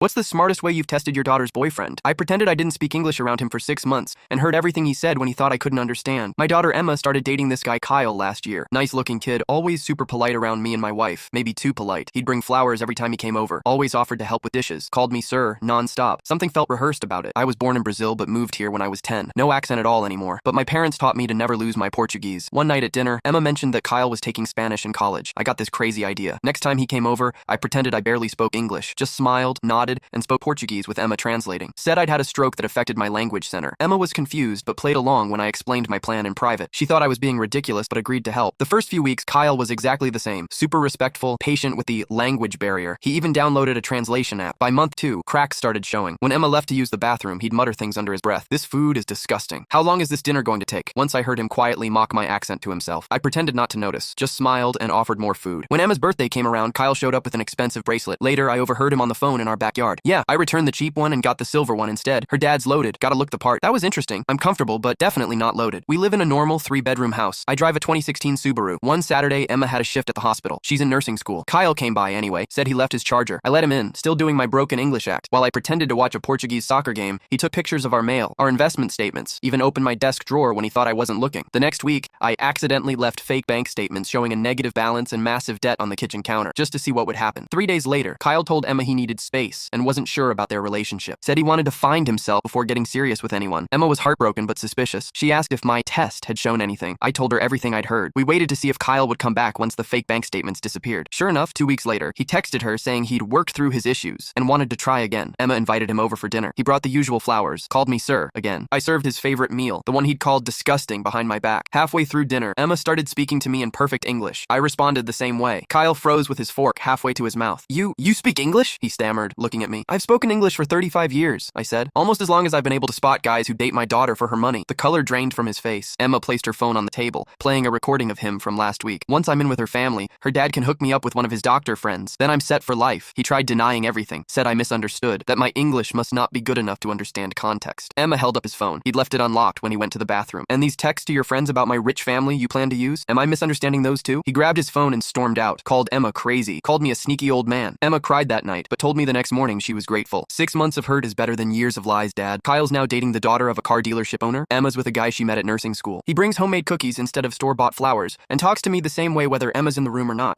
What's the smartest way you've tested your daughter's boyfriend? I pretended I didn't speak English around him for 6 months and heard everything he said when he thought I couldn't understand. My daughter Emma started dating this guy Kyle last year. Nice looking kid, always super polite around me and my wife. Maybe too polite. He'd bring flowers every time he came over. Always offered to help with dishes. Called me sir, non-stop. Something felt rehearsed about it. I was born in Brazil but moved here when I was 10. No accent at all anymore. But my parents taught me to never lose my Portuguese. One night at dinner, Emma mentioned that Kyle was taking Spanish in college. I got this crazy idea. Next time he came over, I pretended I barely spoke English. Just smiled, nodded, and spoke Portuguese with Emma translating. Said I'd had a stroke that affected my language center. Emma was confused but played along when I explained my plan in private. She thought I was being ridiculous but agreed to help. The first few weeks, Kyle was exactly the same. Super respectful, patient with the language barrier. He even downloaded a translation app. By month 2, cracks started showing. When Emma left to use the bathroom, he'd mutter things under his breath. This food is disgusting. How long is this dinner going to take? Once I heard him quietly mock my accent to himself. I pretended not to notice, just smiled and offered more food. When Emma's birthday came around, Kyle showed up with an expensive bracelet. Later, I overheard him on the phone in our backyard. Yeah, I returned the cheap one and got the silver one instead. Her dad's loaded. Gotta look the part. That was interesting. I'm comfortable, but definitely not loaded. We live in a normal 3-bedroom house. I drive a 2016 Subaru. One Saturday, Emma had a shift at the hospital. She's in nursing school. Kyle came by anyway, said he left his charger. I let him in, still doing my broken English act. While I pretended to watch a Portuguese soccer game, he took pictures of our mail, our investment statements, even opened my desk drawer when he thought I wasn't looking. The next week, I accidentally left fake bank statements showing a negative balance and massive debt on the kitchen counter, just to see what would happen. 3 days later, Kyle told Emma he needed space and wasn't sure about their relationship. Said he wanted to find himself before getting serious with anyone. Emma was heartbroken but suspicious. She asked if my test had shown anything. I told her everything I'd heard. We waited to see if Kyle would come back once the fake bank statements disappeared. Sure enough, 2 weeks later, he texted her saying he'd worked through his issues and wanted to try again. Emma invited him over for dinner. He brought the usual flowers, called me sir again. I served his favorite meal, the one he'd called disgusting behind my back. Halfway through dinner, Emma started speaking to me in perfect English. I responded the same way. Kyle froze with his fork halfway to his mouth. You speak English? He stammered, looking at me. I've spoken English for 35 years, I said. Almost as long as I've been able to spot guys who date my daughter for her money. The color drained from his face. Emma placed her phone on the table, playing a recording of him from last week. Once I'm in with her family, her dad can hook me up with one of his doctor friends. Then I'm set for life. He tried denying everything, said I misunderstood, that my English must not be good enough to understand context. Emma held up his phone. He'd left it unlocked when he went to the bathroom. And these texts to your friends about my rich family you plan to use? Am I misunderstanding those too? He grabbed his phone and stormed out, called Emma crazy, called me a sneaky old man. Emma cried that night, but told me the next morning she was grateful. 6 months of hurt is better than years of lies, Dad. Kyle's now dating the daughter of a car dealership owner. Emma's with a guy she met at nursing school. He brings homemade cookies instead of store-bought flowers and talks to me the same way whether Emma's in the room or not.